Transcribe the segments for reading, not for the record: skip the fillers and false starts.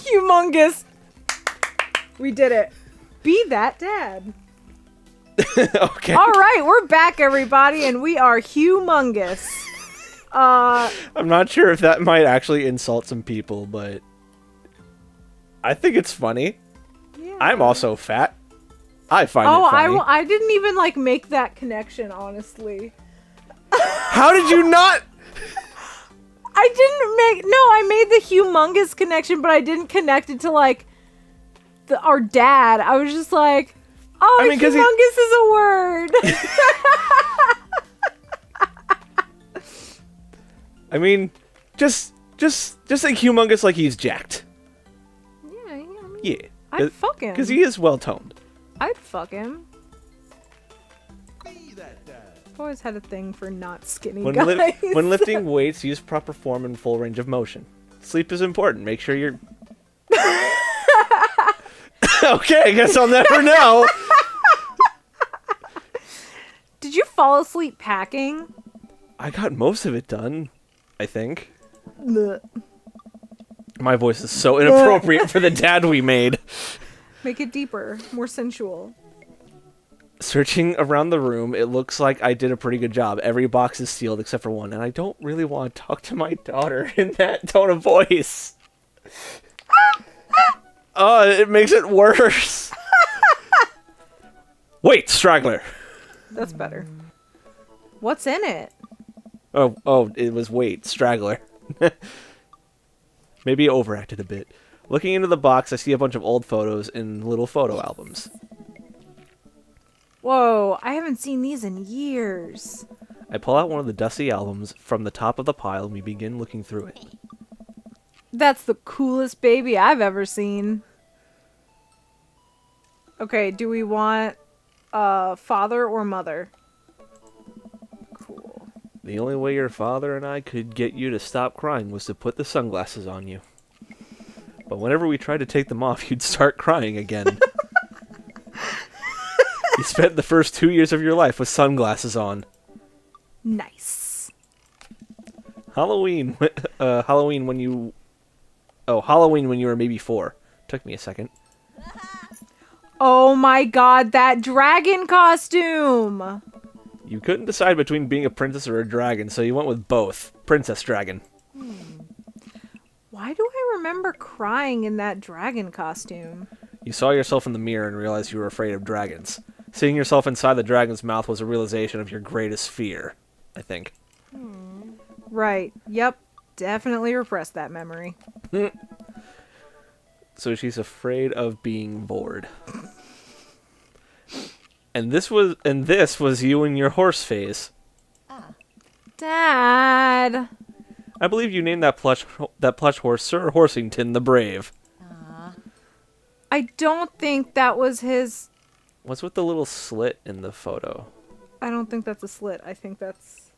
Humongous. We did it. Be that dad. Okay. All right, we're back, everybody, and we are humongous. I'm not sure if that might actually insult some people, but I think it's funny. Yeah. I'm also fat. I find it funny. I didn't even like make that connection, honestly. How did you not? I made the humongous connection, but I didn't connect it to like our dad. I was just like, oh, I mean, humongous is a word. I mean, just like humongous, like he's jacked. Yeah, I mean, Yeah. I'd fuck him. Because he is well toned. I'd fuck him. I've always had a thing for not skinny guys. When lifting weights, use proper form and full range of motion. Sleep is important. Make sure you're... Okay, I guess I'll never know. Did you fall asleep packing? I got most of it done, I think. Blech. My voice is so inappropriate for the dad we made. Make it deeper, more sensual. Searching around the room, it looks like I did a pretty good job. Every box is sealed except for one, and I don't really want to talk to my daughter in that tone of voice. Oh, it makes it worse. Wait, straggler. That's better. What's in it? Oh, it was wait, straggler. Maybe I overacted a bit. Looking into the box, I see a bunch of old photos in little photo albums. Whoa, I haven't seen these in years. I pull out one of the dusty albums from the top of the pile and we begin looking through it. That's the coolest baby I've ever seen. Okay, do we want father or mother? Cool. The only way your father and I could get you to stop crying was to put the sunglasses on you. But whenever we tried to take them off, you'd start crying again. You spent the first 2 years of your life with sunglasses on. Nice. Halloween when you were maybe 4. Took me a second. Oh my god, that dragon costume! You couldn't decide between being a princess or a dragon, so you went with both. Princess Dragon. Why do I remember crying in that dragon costume? You saw yourself in the mirror and realized you were afraid of dragons. Seeing yourself inside the dragon's mouth was a realization of your greatest fear, I think. Right. Yep. Definitely repressed that memory. So she's afraid of being bored. And this was you in your horse phase. Dad. I believe you named that plush horse Sir Horsington the Brave. I don't think that was his... What's with the little slit in the photo? I don't think that's a slit. I think that's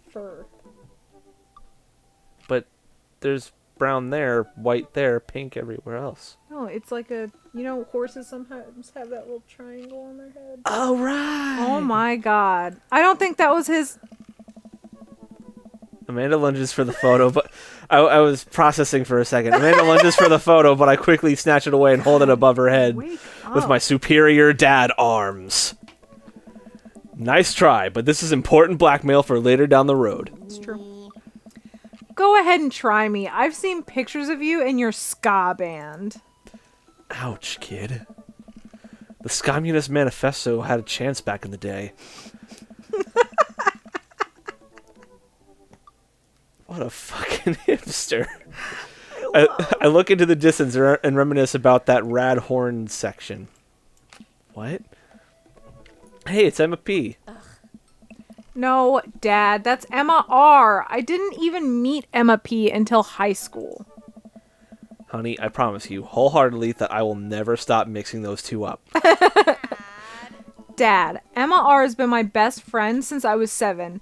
fur. But there's brown there, white there, pink everywhere else. No, it's like a... You know, horses sometimes have that little triangle on their head. Oh, right. Oh my god. I don't think that was his... Amanda lunges for the photo, but I was processing for a second. Amanda lunges for the photo, but I quickly snatch it away and hold it above her head with my superior dad arms. Nice try, but this is important blackmail for later down the road. It's true. Go ahead and try me. I've seen pictures of you in your ska band. Ouch, kid. The Communist Manifesto had a chance back in the day. What a fucking hipster. I look into the distance and reminisce about that rad horn section. What? Hey, it's Emma P. No, Dad, that's Emma R. I didn't even meet Emma P until high school. Honey, I promise you wholeheartedly that I will never stop mixing those two up. Dad, Emma R has been my best friend since I was 7.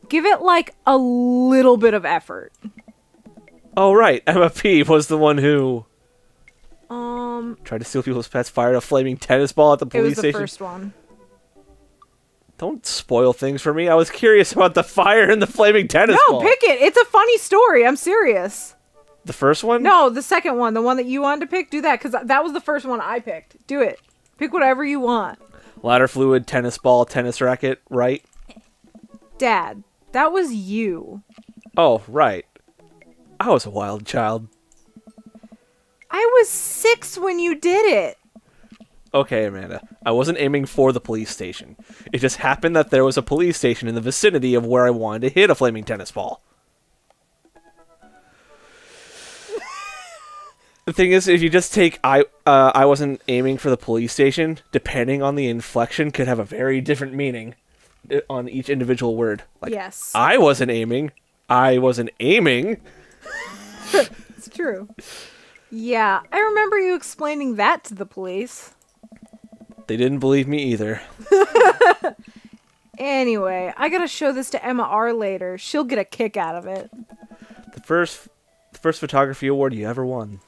Give it, like, a little bit of effort. Oh, right. Emma P was the one who... Tried to steal people's pets, fired a flaming tennis ball at the police station. It was the first one. Don't spoil things for me. I was curious about the fire and the flaming tennis ball. No, pick it. It's a funny story. I'm serious. The first one? No, the second one. The one that you wanted to pick. Do that, because that was the first one I picked. Do it. Pick whatever you want. Ladder fluid, tennis ball, tennis racket, right? Dad, that was you. Oh, right. I was a wild child. I was 6 when you did it. Okay, Amanda. I wasn't aiming for the police station. It just happened that there was a police station in the vicinity of where I wanted to hit a flaming tennis ball. The thing is, if you just take I wasn't aiming for the police station, depending on the inflection, could have a very different meaning on each individual word. Like, yes. I wasn't aiming. I wasn't aiming. It's true. Yeah, I remember you explaining that to the police. They didn't believe me either. Anyway, I gotta show this to Emma R. later. She'll get a kick out of it. The first photography award you ever won.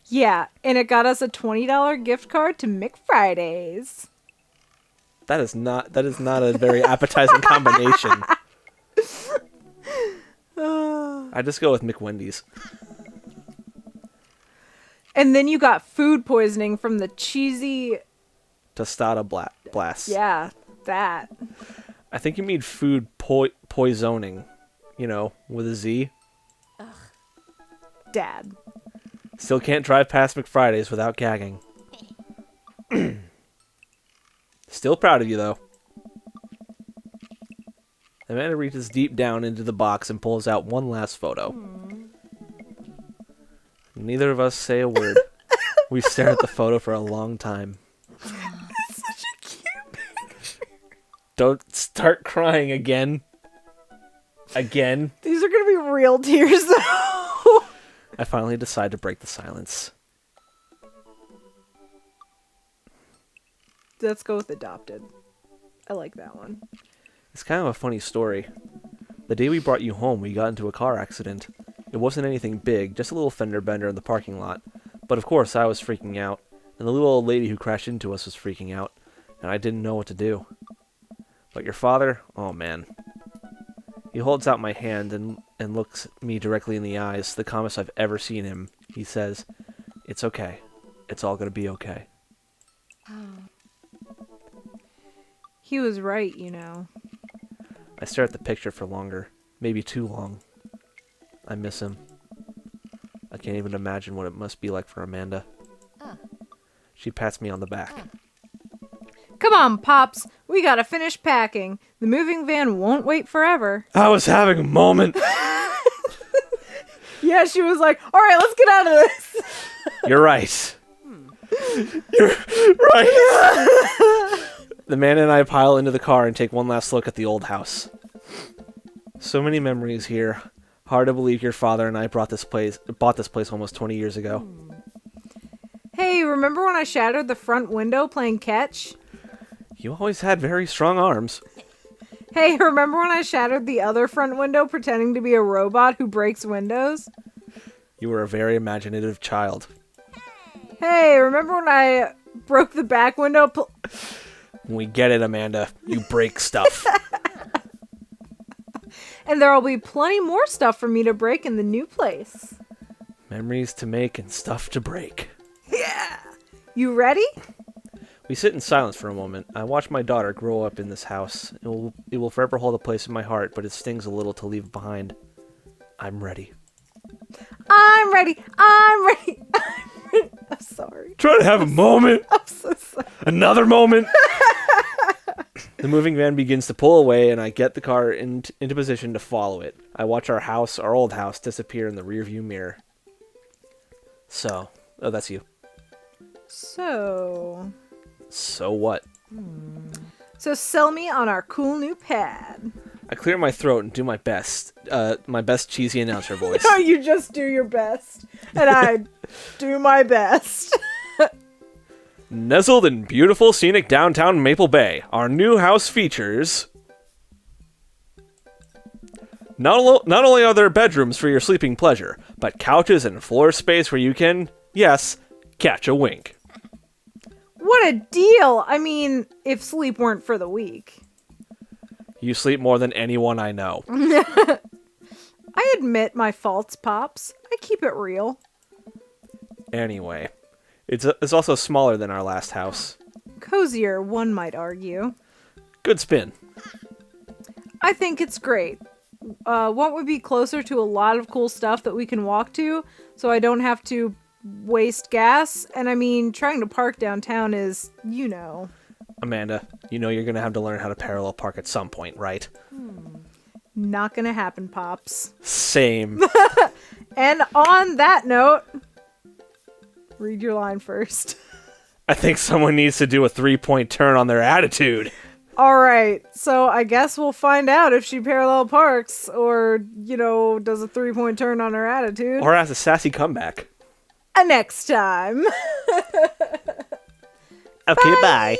Yeah, and it got us a $20 gift card to McFriday's. That is not a very appetizing combination. I just go with McWendy's. And then you got food poisoning from the cheesy Tostada blast. Yeah, that. I think you mean food poisoning, with a Z. Ugh. Dad. Still can't drive past McFriday's without gagging. Still proud of you, though. Amanda reaches deep down into the box and pulls out one last photo. Neither of us say a word. We stare at the photo for a long time. It's such a cute picture. Don't start crying again. Again. These are going to be real tears, though. I finally decide to break the silence. Let's go with adopted. I like that one. It's kind of a funny story. The day we brought you home, we got into a car accident. It wasn't anything big, just a little fender bender in the parking lot. But of course, I was freaking out, and the little old lady who crashed into us was freaking out, and I didn't know what to do. But your father, oh man. He holds out my hand and looks me directly in the eyes, the calmest I've ever seen him. He says, "It's okay. It's all gonna be okay." He was right, I stare at the picture for longer, maybe too long. I miss him. I can't even imagine what it must be like for Amanda. She pats me on the back. Come on, Pops. We gotta finish packing. The moving van won't wait forever. I was having a moment. Yeah, she was like, all right, let's get out of this. You're right. You're right. The man and I pile into the car and take one last look at the old house. So many memories here. Hard to believe your father and I bought this place almost 20 years ago. Hey, remember when I shattered the front window playing catch? You always had very strong arms. Hey, remember when I shattered the other front window pretending to be a robot who breaks windows? You were a very imaginative child. Hey, remember when I broke the back window? We get it, Amanda. You break stuff. And there'll be plenty more stuff for me to break in the new place. Memories to make and stuff to break. Yeah. You ready? We sit in silence for a moment. I watch my daughter grow up in this house. It will forever hold a place in my heart, but it stings a little to leave it behind. I'm ready. I'm ready. I'm ready. I'm ready. I'm sorry. Try to have a moment. I'm so sorry. Another moment. The moving van begins to pull away, and I get the car into position to follow it. I watch our old house, disappear in the rearview mirror. So, oh, that's you. So what? So sell me on our cool new pad. I clear my throat and do my best cheesy announcer voice. No, you just do your best, and I do my best. Nestled in beautiful scenic downtown Maple Bay, our new house features... Not only are there bedrooms for your sleeping pleasure, but couches and floor space where you can, yes, catch a wink. What a deal! I mean, if sleep weren't for the weak. You sleep more than anyone I know. I admit my faults, Pops. I keep it real. Anyway, it's also smaller than our last house. Cozier, one might argue. Good spin. I think it's great. Won't we be closer to a lot of cool stuff that we can walk to, so I don't have to waste gas? And I mean, trying to park downtown is, you know. Amanda, you know you're going to have to learn how to parallel park at some point, right? Not gonna happen, Pops. Same. And on that note, read your line first. I think someone needs to do a 3-point turn on their attitude. All right, so I guess we'll find out if she parallel parks or, you know, does a 3-point turn on her attitude. Or has a sassy comeback. Next time. Okay, bye.